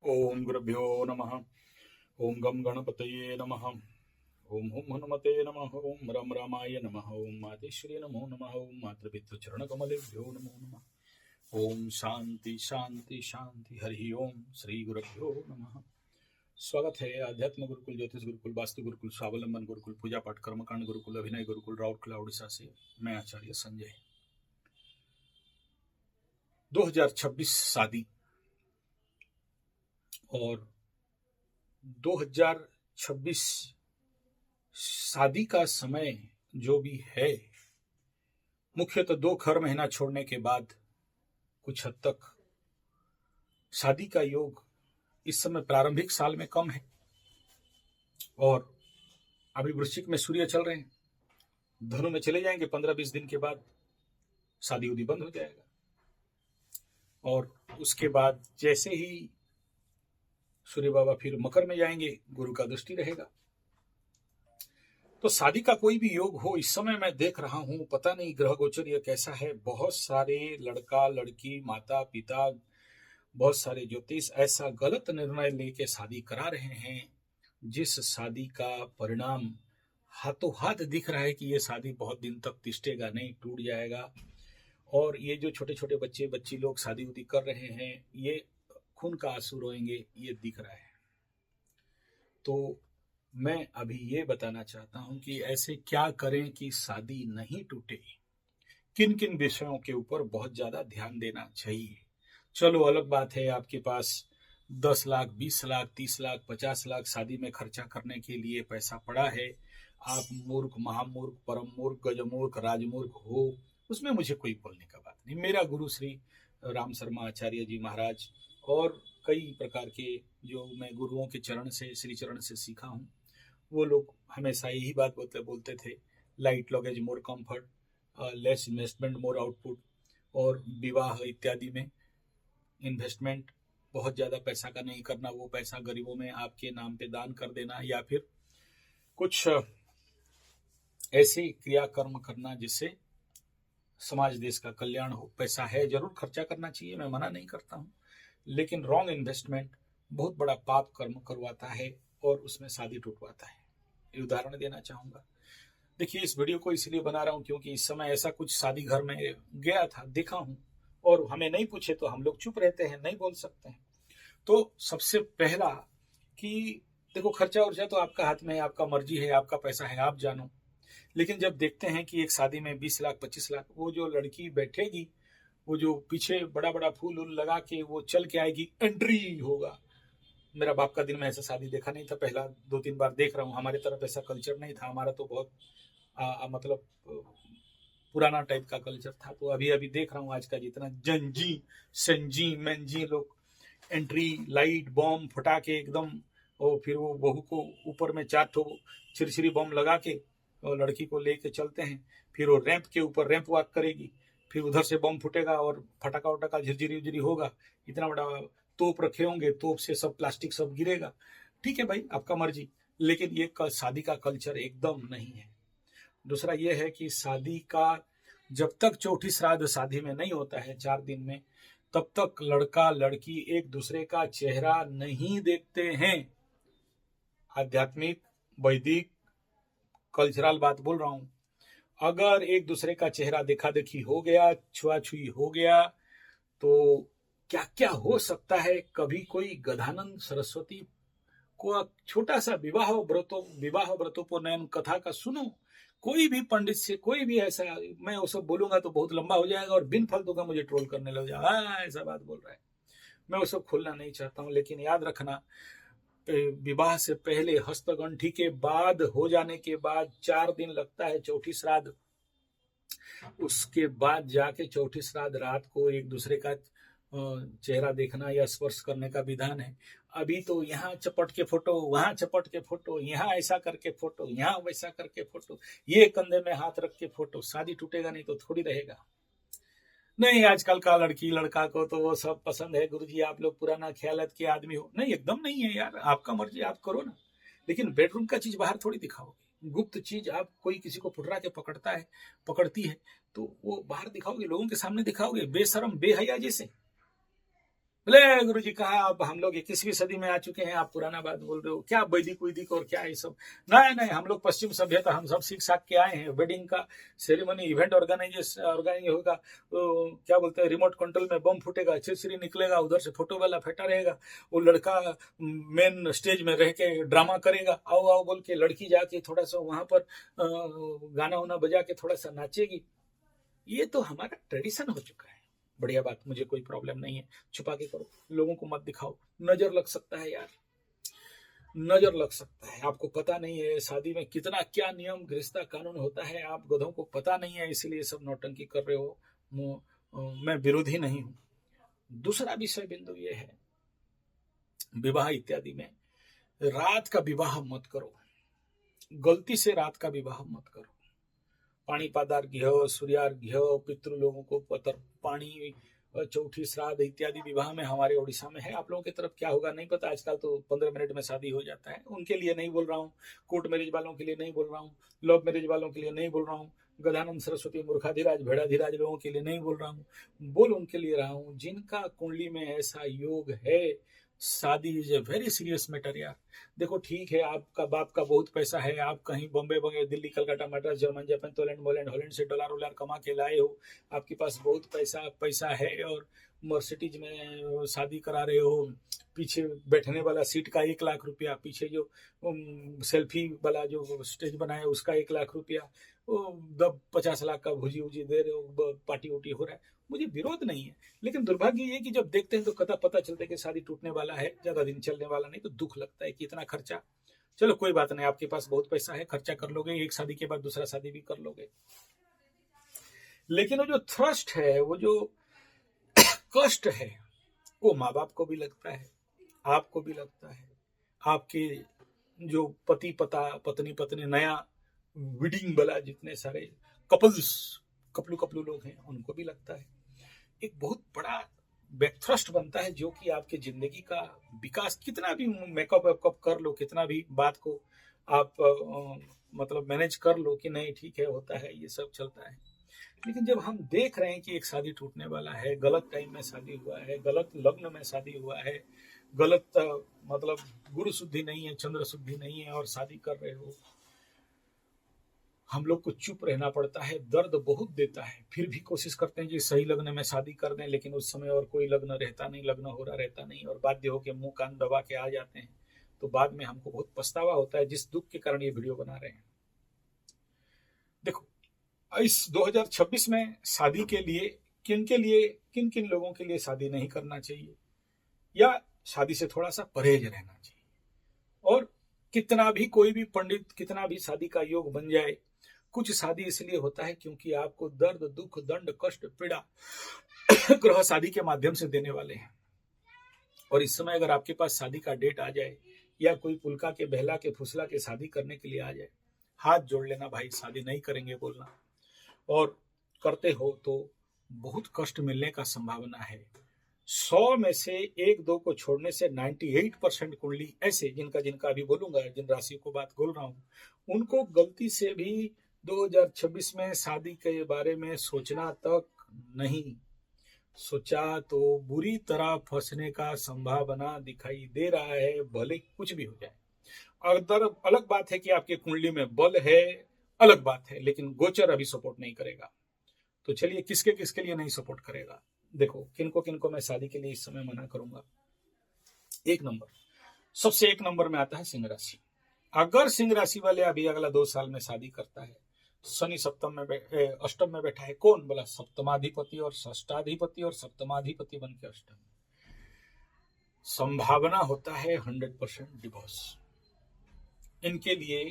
ओम गुरुभ्यो नमः। ओम गम गणपतये नमः। ओम हुम हनुमते नमः। ओम रम रामाय नमः। ओम मातेश्वरी नमो नमः। ओम मातृपितृ चरण कमलेभ्यो नमो नमः। ओम शांति शांति शांति। हरि ओम श्री गुरुभ्यो नमः। स्वागत है आध्यात्म गुरुकुल, ज्योतिष गुरुकुल, वास्तु गुरुकुल, स्वावलंबन गुरुकुल, पूजा पाठ कर्मकांड गुरुकुल, अभिनय गुरुकुल, राउरकेला उड़ीसा से मैं आचार्य संजय। 2026 शादी और 2026 शादी का समय जो भी है, मुख्यतः 2 खर महीना छोड़ने के बाद कुछ हद तक शादी का योग इस समय प्रारंभिक साल में कम है। और अभी वृश्चिक में सूर्य चल रहे हैं, धनु में चले जाएंगे, 15-20 दिन के बाद शादी उदी बंद हो जाएगा। और उसके बाद जैसे ही सूर्य बाबा फिर मकर में जाएंगे, गुरु का दृष्टि रहेगा। तो शादी का कोई भी योग हो, इस समय मैं देख रहा हूं, पता नहीं ग्रह गोचर ये कैसा है। बहुत सारे लड़का लड़की, माता पिता, बहुत सारे ज्योतिष ऐसा गलत निर्णय लेके शादी करा रहे हैं, जिस शादी का परिणाम हाथों हाथ दिख रहा है कि ये शादी बहुत दिन तक तिष्ठेगा नहीं, टूट जाएगा। और ये जो छोटे छोटे बच्चे बच्ची लोग शादी उदी कर रहे हैं, ये खून का आंसू रोएंगे, ये दिख रहा है। तो मैं अभी ये बताना चाहता हूं कि ऐसे क्या करें कि शादी नहीं टूटे, किन किन विषयों के ऊपर बहुत ज्यादा ध्यान देना चाहिए। चलो अलग बात है, आपके पास 10 लाख, 20 लाख, 30 लाख, 50 लाख शादी में खर्चा करने के लिए पैसा पड़ा है। आप मूर्ख, महामूर्ख, परम मूर्ख, गजमूर्ख, राजमूर्ख हो, उसमें मुझे कोई बोलने का बात नहीं। मेरा गुरु श्री राम शर्मा आचार्य जी महाराज और कई प्रकार के जो मैं गुरुओं के चरण से, श्री चरण से सीखा हूँ, वो लोग हमेशा यही बात बोलते थे, light luggage more comfort, less investment more output. और विवाह इत्यादि में इन्वेस्टमेंट बहुत ज़्यादा पैसा का नहीं करना, वो पैसा गरीबों में आपके नाम पे दान कर देना, या फिर कुछ ऐसे क्रियाकर्म करना जिससे समाज देश का कल्याण हो। पैसा है, जरूर खर्चा करना चाहिए, मैं मना नहीं करता हूँ, लेकिन रॉन्ग इन्वेस्टमेंट बहुत बड़ा पाप कर्म करवाता है और उसमें शादी टूटवाता है। ये उदाहरण देना चाहूंगा। देखिए, इस वीडियो को इसलिए बना रहा हूं क्योंकि इस समय ऐसा कुछ शादी घर में गया था, देखा हूं, और हमें नहीं पूछे तो हम लोग चुप रहते हैं, नहीं बोल सकते हैं। तो सबसे पहला कि देखो, खर्चा उर्चा तो आपका हाथ में है, आपका मर्जी है, आपका पैसा है, आप जानो। लेकिन जब देखते हैं कि एक शादी में 20 लाख, 25 लाख, वो जो लड़की बैठेगी, वो जो पीछे बड़ा बड़ा फूल उल लगा के वो चल के आएगी, एंट्री होगा। मेरा बाप का दिन में ऐसा शादी देखा नहीं था, पहला 2-3 बार देख रहा हूँ। हमारे तरफ ऐसा कल्चर नहीं था, हमारा तो बहुत मतलब पुराना टाइप का कल्चर था। तो अभी अभी देख रहा हूँ आज का जितना जंजी संजी मैंजी लोग एंट्री, लाइट, बम फटाके एकदम, और फिर वो बहू को ऊपर में 4 ठो छिरछिरी बम लगा के और लड़की को लेके चलते हैं। फिर वो रैंप के ऊपर रैंप वॉक करेगी, फिर उधर से बम फूटेगा और फटाका वटाका झिरझिरी उजरी होगा। इतना बड़ा तोप रखे होंगे, तोप से सब प्लास्टिक सब गिरेगा। ठीक है भाई, आपका मर्जी, लेकिन ये शादी का कल्चर एकदम नहीं है। दूसरा ये है कि शादी का जब तक चौथी श्राद्ध शादी में नहीं होता है 4 दिन में, तब तक लड़का लड़की एक दूसरे का चेहरा नहीं देखते हैं। आध्यात्मिक, वैदिक, कल्चरल बात बोल रहा हूं। अगर एक दूसरे का चेहरा देखा देखी हो गया, छुआछुई हो गया, तो क्या क्या हो सकता है। कभी कोई गधानंद सरस्वती को छोटा सा विवाह व्रतोपनयन कथा का सुनो, कोई भी पंडित से, कोई भी ऐसा, मैं वो सब बोलूंगा तो बहुत लंबा हो जाएगा और बिन फालतू का मुझे ट्रोल करने लग जाएगा, ऐसा बात बोल रहा है। मैं वो सब खोलना नहीं चाहता हूँ, लेकिन याद रखना, विवाह से पहले, हस्तगंठी के बाद, हो जाने के बाद 4 दिन लगता है चौथी श्राद्ध। उसके बाद जाके चौथी श्राद्ध रात को एक दूसरे का चेहरा देखना या स्पर्श करने का विधान है। अभी तो यहाँ चपट के फोटो, वहां चपट के फोटो, यहाँ ऐसा करके फोटो, यहाँ वैसा करके फोटो, ये कंधे में हाथ रख के फोटो। शादी टूटेगा नहीं तो थोड़ी रहेगा। नहीं, आजकल का लड़की लड़का को तो वो सब पसंद है। गुरुजी आप लोग पुराना ख्यालत के आदमी हो। नहीं, एकदम नहीं है यार, आपका मर्जी, आप करो ना, लेकिन बेडरूम का चीज बाहर थोड़ी दिखाओगे। गुप्त चीज आप, कोई किसी को फुटरा के पकड़ती है तो वो बाहर दिखाओगे, लोगों के सामने दिखाओगे, बेशरम बेहया जैसे। बोले गुरु जी कहा अब हम लोग 21वीं सदी में आ चुके हैं, आप पुराना बात बोल रहे हो, क्या वैदिक वैदिक और क्या ये सब। नहीं नहीं, हम लोग पश्चिम सभ्यता हम सब सीख साख के आए हैं। वेडिंग का सेरेमनी इवेंट ऑर्गेनाइज होगा, तो क्या बोलते हैं, रिमोट कंट्रोल में बम फूटेगा, चिरचिरी निकलेगा, उधर से फोटो वाला फटा रहेगा, वो लड़का मेन स्टेज में रह के ड्रामा करेगा, आओ आओ बोल के, लड़की जाके थोड़ा सा वहां पर गाना वाना बजा के थोड़ा सा नाचेगी। ये तो हमारा ट्रेडिशन हो चुका है। बढ़िया बात, मुझे कोई प्रॉब्लम नहीं है, छुपा के करो, लोगों को मत दिखाओ, नजर लग सकता है यार, नजर लग सकता है। आपको पता नहीं है शादी में कितना क्या नियम गृहस्था कानून होता है, आप गधों को पता नहीं है, इसीलिए सब नौटंकी कर रहे हो। मैं विरोधी नहीं हूं। दूसरा विषय बिंदु ये है, विवाह इत्यादि में रात का विवाह मत करो, गलती से रात का विवाह मत करो। पाणी पादार्घ्य, सूर्यार्घ्य, पितृ लोगों को पतर पानी, चौठी श्राद्ध इत्यादि विवाह में हमारे ओडिशा में है। आप लोगों की तरफ क्या होगा नहीं पता, आजकल तो 15 मिनट में शादी हो जाता है। उनके लिए नहीं बोल रहा हूँ, कोर्ट मैरिज वालों के लिए नहीं बोल रहा हूँ, लव मैरिज वालों के लिए नहीं बोल रहा हूँ, गधानंद सरस्वती मूर्खाधिराज भेड़ाधिराज लोगों के लिए नहीं बोल रहा हूँ, बोल उनके लिए रहा हूँ जिनका कुंडली में ऐसा योग है। शादी is a very serious matter यार। देखो ठीक है, आपका बाप का बहुत पैसा है, आप कहीं बॉम्बे वगैरह Delhi Calcutta Madras German Japan Poland मोलैंड हॉलैंड से डॉलर वॉलर कमा के लाए हो, आपके पास बहुत पैसा है और मर्सिडीज में शादी करा रहे हो, पीछे बैठने वाला सीट का 1 लाख रुपया, पीछे जो सेल्फी वाला जो स्टेज बनाया उसका 1 लाख रुपया, 50 लाख का भुजी उजी दे रहे हो, पार्टी उटी हो रहा है। मुझे विरोध नहीं है, लेकिन दुर्भाग्य ये कि जब देखते हैं तो पता चलता है कि शादी टूटने वाला है, ज्यादा दिन चलने वाला नहीं, तो दुख लगता है कि इतना खर्चा। चलो कोई बात नहीं, आपके पास बहुत पैसा है, खर्चा कर लोगे, एक शादी के बाद दूसरा शादी भी कर लोगे, लेकिन वो जो थ्रस्ट है, वो जो कष्ट है, वो माँ बाप को भी लगता है, आपको भी लगता है, आपके जो पति पत्नी नया वेडिंग वाला जितने सारे कपलू लोग हैं उनको भी लगता है। एक बहुत बड़ा बैकथ्रस्ट बनता है जो कि आपके जिंदगी का विकास, कितना भी मेकअप वेकअप कर लो, कितना भी बात को आप मतलब मैनेज कर लो कि नहीं ठीक है होता है, ये सब चलता है, लेकिन जब हम देख रहे हैं कि एक शादी टूटने वाला है, गलत टाइम में शादी हुआ है, गलत लग्न में शादी हुआ है, गलत मतलब गुरु शुद्धि नहीं है, चंद्र शुद्धि नहीं है और शादी कर रहे हो, हम लोग को चुप रहना पड़ता है, दर्द बहुत देता है। फिर भी कोशिश करते हैं कि सही लग्न में शादी कर दें, लेकिन उस समय और कोई लग्न रहता नहीं, लग्न हो रहा रहता नहीं, और बाध्य होकर मुंह कान दबा के आ जाते हैं, तो बाद में हमको बहुत पछतावा होता है, जिस दुख के कारण ये वीडियो बना रहे हैं। देखो, इस 2026 में शादी के लिए किन किन लोगों के लिए शादी नहीं करना चाहिए, या शादी से थोड़ा सा परहेज रहना चाहिए, और कितना भी कोई भी पंडित कितना भी शादी का योग बन जाए, कुछ शादी इसलिए होता है क्योंकि आपको दर्द दुख दंड कष्ट पीड़ा ग्रह शादी के माध्यम से देने वाले हैं। और इस समय अगर आपके पास शादी का डेट आ जाए, या कोई पुलका के बहला के फुसला के शादी करने के लिए आ जाए, हाथ जोड़ लेना भाई, शादी नहीं करेंगे बोलना, और करते हो तो बहुत कष्ट मिलने का संभावना है। 100 में से 1-2 को छोड़ने से 98% कुंडली ऐसे जिनका अभी बोलूंगा, जिन राशियों को बात बोल रहा हूं, उनको गलती से भी 2026 में शादी के बारे में सोचना तक नहीं, सोचा तो बुरी तरह फंसने का संभावना दिखाई दे रहा है, भले कुछ भी हो जाए। अगर अलग बात है कि आपके कुंडली में बल है, अलग बात है, लेकिन गोचर अभी सपोर्ट नहीं करेगा। तो चलिए किसके लिए नहीं सपोर्ट करेगा, देखो किनको मैं शादी के लिए इस समय मना करूंगा। 1 नंबर, सबसे 1 नंबर में आता है सिंह राशि। अगर सिंह राशि वाले अभी अगला 2 साल में शादी करता है, शनि अष्टम में बैठा है, कौन बोला, सप्तमाधिपति और षष्टाधिपति और सप्तमाधिपति बन के अष्टम, संभावना होता है 100% डिवोर्स। इनके लिए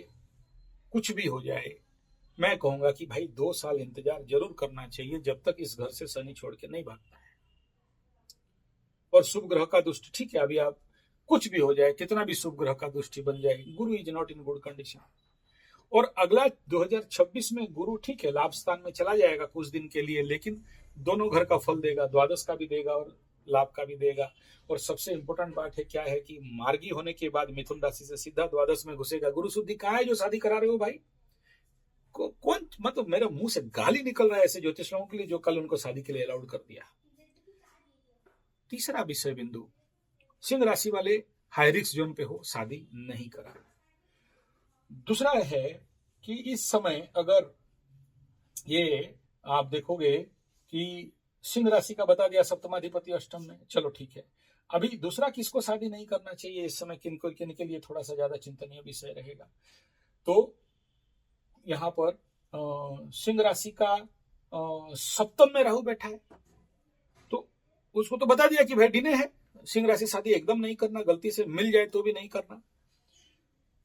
कुछ भी हो जाए, मैं कहूंगा कि भाई 2 साल इंतजार जरूर करना चाहिए, जब तक इस घर से शनि छोड़ के नहीं भागता है। और शुभ ग्रह का दुष्ट, ठीक है, अभी आप कुछ भी हो जाए, कितना भी शुभ ग्रह का दुष्टि बन जाए, गुरु is not in good condition. और अगला 2026 में गुरु ठीक है लाभ स्थान में चला जाएगा कुछ दिन के लिए, लेकिन दोनों घर का फल देगा, द्वादश का भी देगा और लाभ का भी देगा। और सबसे इंपॉर्टेंट बात है क्या है कि मार्गी होने के बाद मिथुन राशि से सीधा द्वादश में घुसेगा। गुरु शुद्धि कहाँ है जो शादी करा रहे हो भाई, कौन, मतलब मेरे मुंह से गाली निकल रहा है ऐसे ज्योतिष लोगों के लिए जो कल उनको शादी के लिए अलाउड कर दिया। तीसरा विषय बिंदु, सिंह राशि वाले हाई रिस्क जोन पे हो, शादी नहीं करा। दूसरा है कि इस समय अगर ये आप देखोगे कि सिंह राशि का बता दिया सप्तमाधिपति अष्टम में, चलो ठीक है। अभी दूसरा किसको शादी नहीं करना चाहिए इस समय, किन के लिए थोड़ा सा ज्यादा चिंतनीय विषय रहेगा। तो यहाँ पर सिंह राशि का सप्तम में राहु बैठा है, तो उसको तो बता दिया कि भाई डिने है, सिंह राशि शादी एकदम नहीं करना, गलती से मिल जाए तो भी नहीं करना।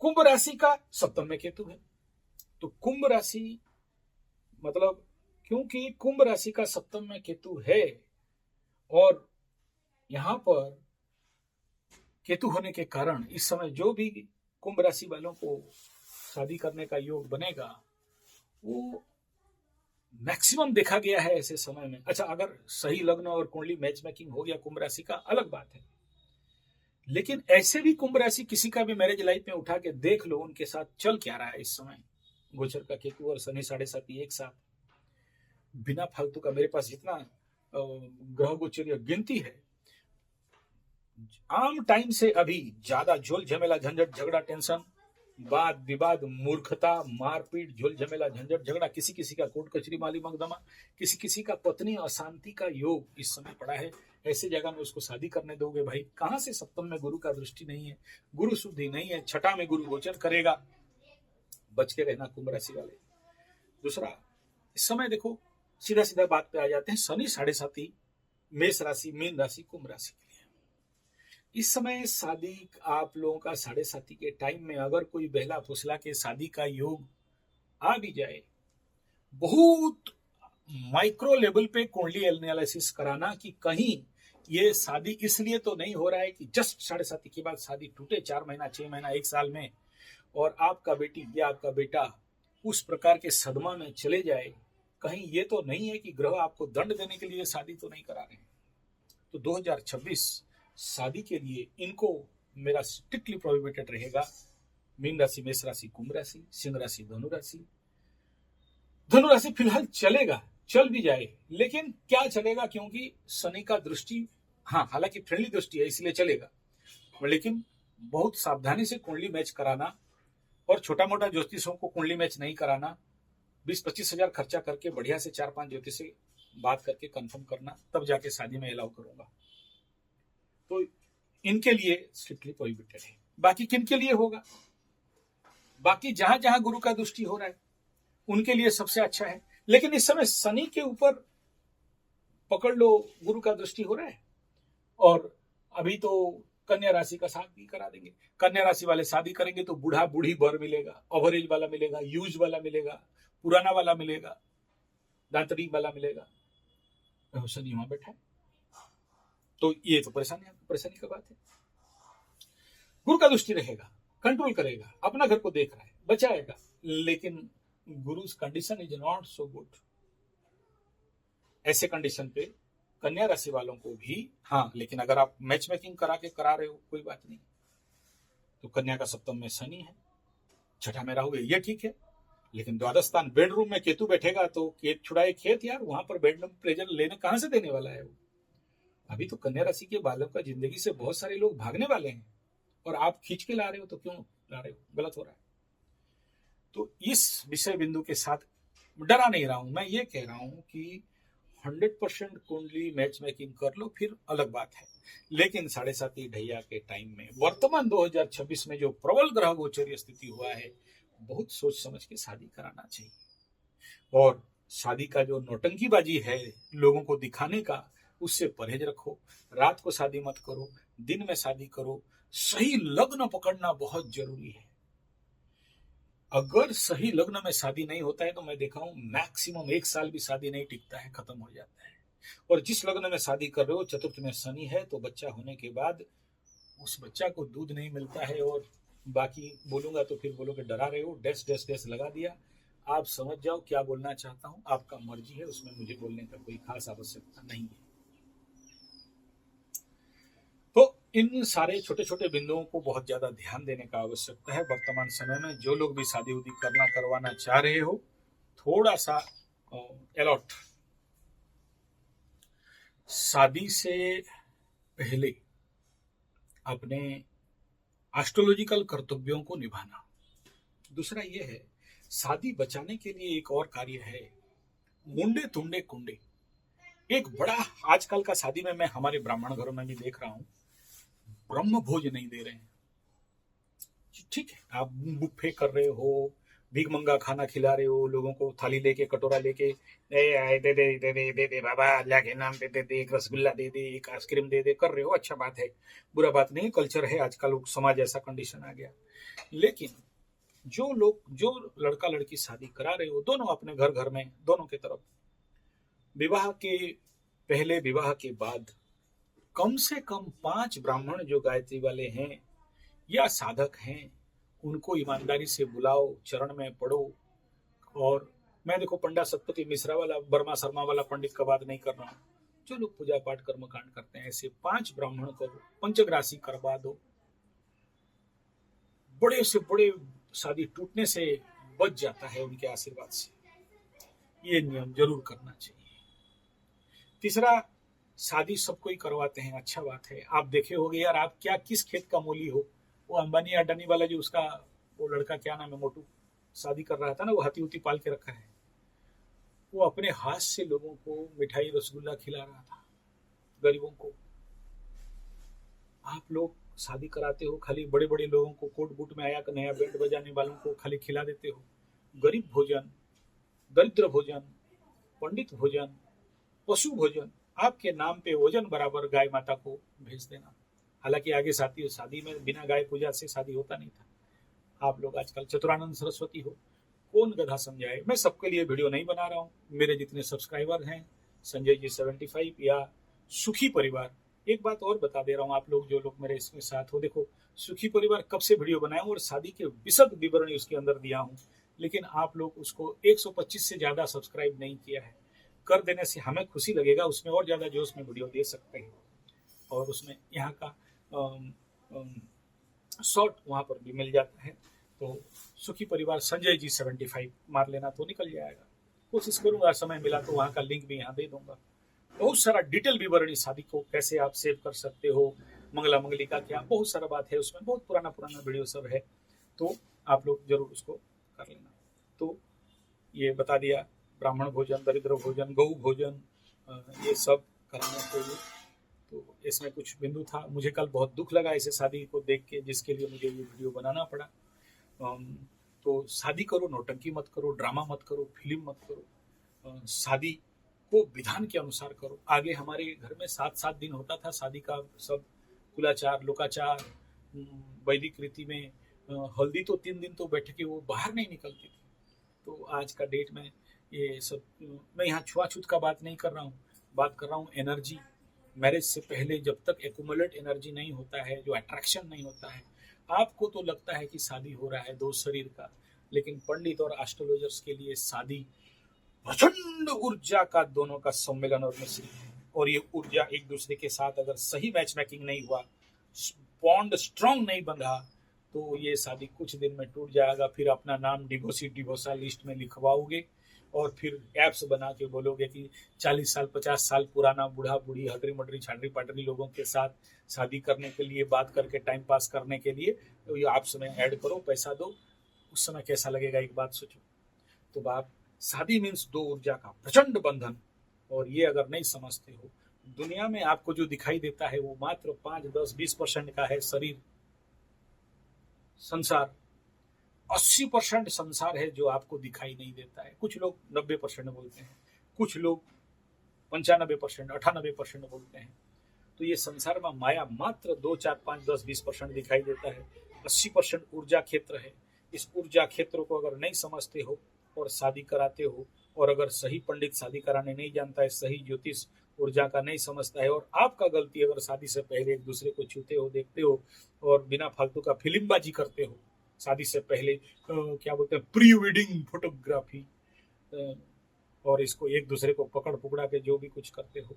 कुंभ राशि का सप्तम में केतु है, तो कुंभ राशि मतलब क्योंकि कुंभ राशि का सप्तम में केतु है और यहां पर केतु होने के कारण इस समय जो भी कुंभ राशि वालों को शादी करने का योग बनेगा वो मैक्सिमम देखा गया है ऐसे समय में। अच्छा, अगर सही लग्न और कुंडली मैच मेकिंग हो गया कुंभ राशि का अलग बात है, लेकिन ऐसे भी कुंभ राशि किसी का भी मैरिज लाइफ में उठा के देख लो उनके साथ चल क्या रहा है इस समय। गोचर का केतु और शनि 7.5 एक साथ, बिना फालतू का मेरे पास जितना ग्रह गोचर गिनती है, आम टाइम से अभी ज्यादा झोल झमेला झंझट झगड़ा टेंशन वाद विवाद मूर्खता मारपीट झोल झमेला झंझट झगड़ा, किसी किसी का कोर्ट कचहरी माली मकदमा, किसी किसी का पत्नी अशांति का योग इस समय पड़ा है। ऐसे जगह में उसको शादी करने दोगे भाई? कहां से? सप्तम में गुरु का दृष्टि नहीं है, गुरु शुद्धि नहीं है, छठा में गुरु गोचर करेगा, बच के रहना कुंभ राशि वाले। दूसरा, इस समय देखो सीधा सीधा बात पे आ जाते हैं, शनि 7.5 मेष राशि मीन राशि कुंभ राशि के लिए इस समय शादी आप लोगों का 7.5 के टाइम में अगर कोई बहला फुसला के शादी का योग आ भी जाए, बहुत माइक्रो लेवल पे कुंडली एनालिसिस कराना कि कहीं ये शादी इसलिए तो नहीं हो रहा है कि जस्ट 7.5 के बाद शादी टूटे 4 महीना 6 महीना 1 साल में और आपका बेटी या आपका बेटा उस प्रकार के सदमा में चले जाए, कहीं ये तो नहीं है कि ग्रह आपको दंड देने के लिए शादी तो नहीं करा रहे हैं। तो 2026 शादी के लिए इनको मेरा स्ट्रिक्टली प्रोहिबिटेड रहेगा। मीन राशि मेष राशि कुंभ राशि, सिंह राशि धनु राशि। धनु राशि फिलहाल चलेगा, चल भी जाए, लेकिन क्या चलेगा, क्योंकि शनि का दृष्टि, हाँ हालांकि फ्रेंडली दृष्टि है इसलिए चलेगा, लेकिन बहुत सावधानी से कुंडली मैच कराना और छोटा मोटा ज्योतिषों को कुंडली मैच नहीं कराना। 20-25 हजार खर्चा करके बढ़िया से 4-5 ज्योतिष से बात करके कंफर्म करना, तब जाके शादी में अलाउ करूंगा। तो इनके लिए स्ट्रिक्टली प्रोहिबिटेड है। बाकी किन के लिए होगा? बाकी जहां जहां गुरु का दृष्टि हो रहा है उनके लिए सबसे अच्छा है, लेकिन इस समय शनि के ऊपर पकड़ लो गुरु का दृष्टि हो रहा है और अभी तो कन्या राशि का साथ भी करा देंगे। कन्या राशि वाले शादी करेंगे तो बूढ़ा बूढ़ी बर मिलेगा, ओवरेज वाला मिलेगा, यूज वाला मिलेगा, पुराना वाला मिलेगा, दांतरी वाला मिलेगा, शनि वहां बैठा है, तो ये तो परेशानी का बात है। गुरु का दृष्टि रहेगा, कंट्रोल करेगा, अपना घर को देख रहा है, बचाएगा, लेकिन Guru's condition is not so good. ऐसे कंडीशन पे कन्या राशि वालों को भी, हाँ लेकिन अगर आप मैच मेकिंग करा के करा रहे हो कोई बात नहीं। तो कन्या का सप्तम में शनि है, छठा में राहु है, ये ठीक है, लेकिन द्वादश स्थान बेडरूम में केतु बैठेगा तो खेत छुड़ाए खेत यार, वहां पर बेडरूम प्रेजर लेने कहां से देने वाला है वो। अभी तो कन्या राशि के बालों का जिंदगी से बहुत सारे लोग भागने वाले हैं और आप खींच के ला रहे हो, तो क्यों ला रहे हो? गलत हो रहा है। तो इस विषय बिंदु के साथ डरा नहीं रहा हूं, मैं ये कह रहा हूं कि 100% कुंडली मैच मेकिंग कर लो, फिर अलग बात है, लेकिन 7.5 ढैया के टाइम में वर्तमान 2026 में जो प्रबल ग्रह गोचरीय स्थिति हुआ है, बहुत सोच समझ के शादी कराना चाहिए। और शादी का जो नौटंकीबाजी है लोगों को दिखाने का, उससे परहेज रखो। रात को शादी मत करो, दिन में शादी करो। सही लग्न पकड़ना बहुत जरूरी है। अगर सही लग्न में शादी नहीं होता है तो मैं देखा हूं मैक्सिमम 1 साल भी शादी नहीं टिकता है, खत्म हो जाता है। और जिस लग्न में शादी कर रहे हो, चतुर्थ में शनि है, तो बच्चा होने के बाद उस बच्चा को दूध नहीं मिलता है। और बाकी बोलूंगा तो फिर बोलोगे डरा रहे हो, डैश डैश डैश लगा दिया। आप समझ जाओ क्या बोलना चाहता हूं, आपका मर्जी है, उसमें मुझे बोलने का कोई खास आवश्यकता नहीं है। तो इन सारे छोटे छोटे बिंदुओं को बहुत ज्यादा ध्यान देने का आवश्यकता है वर्तमान समय में। जो लोग भी शादी उदी करवाना चाह रहे हो, थोड़ा सा अलर्ट। शादी से पहले अपने एस्ट्रोलॉजिकल कर्तव्यों को निभाना। दूसरा ये है, शादी बचाने के लिए एक और कार्य है, मुंडे तुंडे कुंडे। एक बड़ा आजकल का शादी में मैं हमारे ब्राह्मण घरों में भी देख रहा हूं, ब्रह्म भोज नहीं दे रहे हैं। ठीक है, आप बुफे कर रहे हो, भीख मंगा खाना खिला रहे हो लोगों को, थाली लेके कटोरा लेके, दे दे दे दे दे दे बाबा, अल्लाह के नाम पे दे दे, एक रसगुल्ला दे दे, एक आइसक्रीम दे दे, कर रहे हो, अच्छा बात है, बुरा बात नहीं, कल्चर है, आजकल समाज ऐसा कंडीशन आ गया। लेकिन जो लड़का लड़की शादी करा रहे हो, दोनों अपने घर घर में, दोनों की तरफ, विवाह के पहले विवाह के बाद कम से कम 5 ब्राह्मण जो गायत्री वाले हैं या साधक हैं, उनको ईमानदारी से बुलाओ, चरण में पढ़ो। और मैं देखो पंडित सतपति मिश्रा वाला, वर्मा शर्मा वाला पंडित का बात नहीं कर रहा हूँ, जो लोग पूजा पाठ कर्मकांड करते हैं, ऐसे 5 ब्राह्मण को पंचग्रासी करवा दो। बड़े से बड़े शादी टूटने से बच जाता है उनके आशीर्वाद से। ये नियम जरूर करना चाहिए। तीसरा, शादी सबको ही करवाते हैं, अच्छा बात है। आप देखे होंगे यार, आप क्या किस खेत का मूली हो, वो अंबानी अडानी वाला जो उसका वो लड़का, क्या नाम है, मोटू, शादी कर रहा था ना, वो हाथी उती पाल के रखा है, वो अपने हाथ से लोगों को मिठाई रसगुल्ला खिला रहा था, गरीबों को। आप लोग शादी कराते हो, खाली बड़े बड़े लोगों को, कोट बूट में आया नया बैंड बजाने वालों को खाली खिला देते हो। गरीब भोजन, दरिद्र भोजन, पंडित भोजन, पशु भोजन, आपके नाम पे वजन बराबर गाय माता को भेज देना। हालांकि आगे शादी में बिना गाय पूजा से शादी होता नहीं था। आप लोग आजकल चतुरानंद सरस्वती हो, कौन गधा समझाए। मैं सबके लिए वीडियो नहीं बना रहा हूँ, मेरे जितने सब्सक्राइबर हैं, संजय जी 75 या सुखी परिवार। एक बात और बता दे रहा हूँ, आप लोग जो लोग मेरे इसमें साथ हो, देखो सुखी परिवार कब से वीडियो बनाया हूँ और शादी के विशद विवरणी उसके अंदर दिया हूँ, लेकिन आप लोग उसको 125 से ज्यादा सब्सक्राइब नहीं किया है। कर देने से हमें खुशी लगेगा, उसमें और ज्यादा जोश में वीडियो दे सकते हैं। और उसमें यहाँ का शॉर्ट वहां पर भी मिल जाता है। तो सुखी परिवार संजय जी 75 मार लेना तो निकल जाएगा। कोशिश करूंगा, समय मिला तो वहां का लिंक भी यहाँ दे दूंगा। बहुत सारा डिटेल विवरणी, शादी को कैसे आप सेव कर सकते हो, मंगला मंगली का क्या, बहुत सारा बात है उसमें, बहुत पुराना पुराना वीडियो सब है, तो आप लोग जरूर उसको कर लेना। तो ये बता दिया, ब्राह्मण भोजन, दरिद्र भोजन, गौ भोजन, ये सब कराना चाहिए। तो इसमें कुछ बिंदु था, मुझे कल बहुत दुख लगा इसे शादी को देख के, जिसके लिए मुझे ये वीडियो बनाना पड़ा। तो शादी करो, नौटंकी मत करो, ड्रामा मत करो, फिल्म मत करो, शादी को विधान के अनुसार करो। आगे हमारे घर में 7-7 दिन होता था शादी का, सब कुलाचार लोकाचार, वैदिक रीति में हल्दी तो 3 दिन तो बैठ के वो बाहर नहीं निकलती थी। तो आज का डेट में ये सब, मैं यहाँ छुआछूत का बात नहीं कर रहा हूँ, बात कर रहा हूँ एनर्जी। मैरिज से पहले जब तक एक्यूमुलेट एनर्जी नहीं होता है, जो अट्रैक्शन नहीं होता है, आपको तो लगता है कि शादी हो रहा है दो शरीर का, लेकिन पंडित और एस्ट्रोलॉजर्स के लिए शादी प्रचंड ऊर्जा का दोनों का सम्मेलन और मिश्रण है। और ये ऊर्जा एक दूसरे के साथ अगर सही मैच मेकिंग नहीं हुआ, बॉन्ड स्ट्रांग नहीं बंधा, तो ये शादी कुछ दिन में टूट जाएगा। फिर अपना नाम डिवोसा लिस्ट में लिखवाओगे और फिर एप्स बना के बोलोगे कि 40 साल 50 साल पुराना बूढ़ा बूढ़ी हटरी मटरी छाटरी पाटरी लोगों के साथ शादी करने के लिए, बात करके टाइम पास करने के लिए, तो ये एप्स में ऐड करो, पैसा दो। उस समय कैसा लगेगा, एक बात सोचो। तो बात, शादी मीन्स दो ऊर्जा का प्रचंड बंधन। और ये अगर नहीं समझते हो, दुनिया में आपको जो दिखाई देता है वो मात्र 5, 10, 20% का है शरीर। संसार 80% संसार है जो आपको दिखाई नहीं देता है। कुछ लोग 90% बोलते हैं, कुछ लोग 95%, 98% बोलते हैं। तो ये संसार में माया मात्र 2, 4, 5, 10, 20% दिखाई देता है। 80% ऊर्जा क्षेत्र है। इस ऊर्जा क्षेत्र को अगर नहीं समझते हो और शादी कराते हो, और अगर सही पंडित शादी कराने नहीं जानता है, सही ज्योतिष ऊर्जा का नहीं समझता है, और आपका गलती अगर शादी से पहले एक दूसरे को छूते हो, देखते हो और बिना फालतू का फिल्मबाजी करते हो, शादी से पहले क्या बोलते हैं, प्री वेडिंग फोटोग्राफी, और इसको एक दूसरे को पकड़ पुकड़ा के जो भी कुछ करते हो,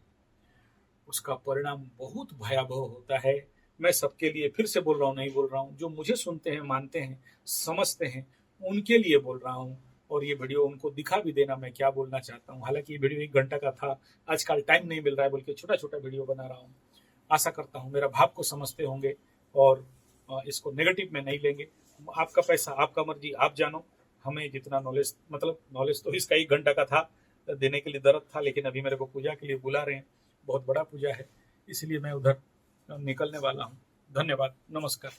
उसका परिणाम बहुत भयावह होता है। मैं सबके लिए फिर से बोल रहा हूँ, नहीं बोल रहा हूँ, जो मुझे सुनते हैं, मानते हैं, समझते हैं, उनके लिए बोल रहा हूँ। और ये वीडियो उनको दिखा भी देना मैं क्या बोलना चाहता हूँ। हालांकि ये वीडियो 1 घंटा का था, आजकल टाइम नहीं मिल रहा है, बल्कि छोटा छोटा वीडियो बना रहा हूँ। आशा करता हूँ मेरा भाव को समझते होंगे और इसको नेगेटिव में नहीं लेंगे। आपका पैसा, आपका मर्जी, आप जानो। हमें जितना नॉलेज, मतलब नॉलेज तो इसका 1 घंटा का था, देने के लिए दर्द था, लेकिन अभी मेरे को पूजा के लिए बुला रहे हैं, बहुत बड़ा पूजा है, इसलिए मैं उधर निकलने वाला हूँ। धन्यवाद, नमस्कार।